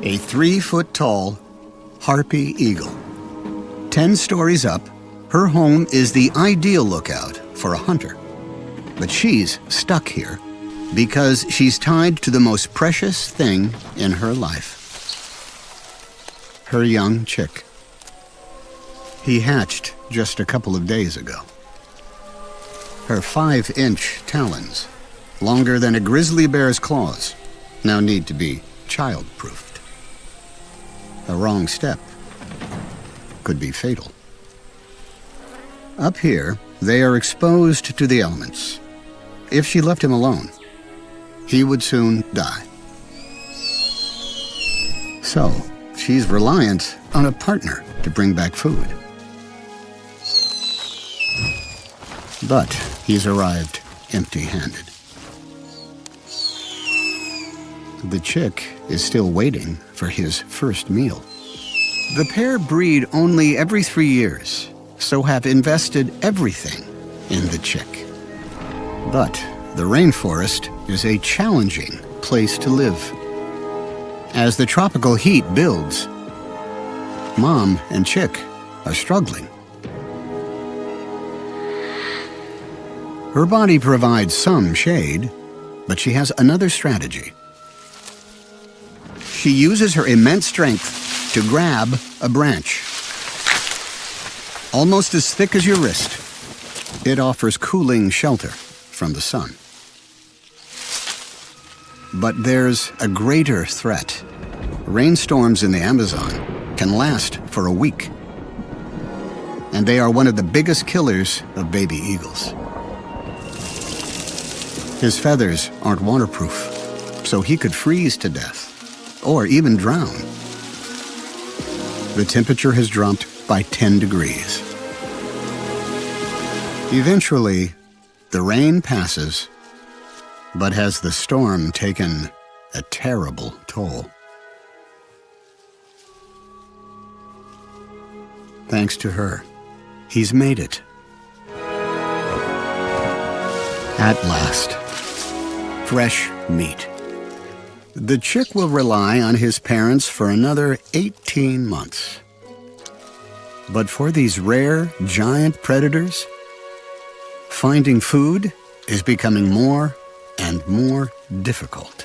A 3-foot-tall harpy eagle. 10 stories up, her home is the ideal lookout for a hunter. But she's stuck here because she's tied to the most precious thing in her life. Her young chick. He hatched just a couple of days ago. Her 5-inch talons, longer than a grizzly bear's claws, now need to be child-proofed. A wrong step could be fatal. Up here, they are exposed to the elements. If she left him alone, he would soon die. So, she's reliant on a partner to bring back food. But he's arrived empty-handed. The chick is still waiting for his first meal. The pair breed only every 3 years, so have invested everything in the chick. But the rainforest is a challenging place to live. As the tropical heat builds, Mom and chick are struggling. Her body provides some shade, but she has another strategy. She uses her immense strength to grab a branch. Almost as thick as your wrist, it offers cooling shelter from the sun. But there's a greater threat. Rainstorms in the Amazon can last for a week. And they are one of the biggest killers of baby eagles. His feathers aren't waterproof, so he could freeze to death, or even drown. The temperature has dropped by 10 degrees. Eventually, the rain passes, but has the storm taken a terrible toll? Thanks to her, he's made it. At last, fresh meat. The chick will rely on his parents for another 18 months. But for these rare, giant predators, finding food is becoming more and more difficult.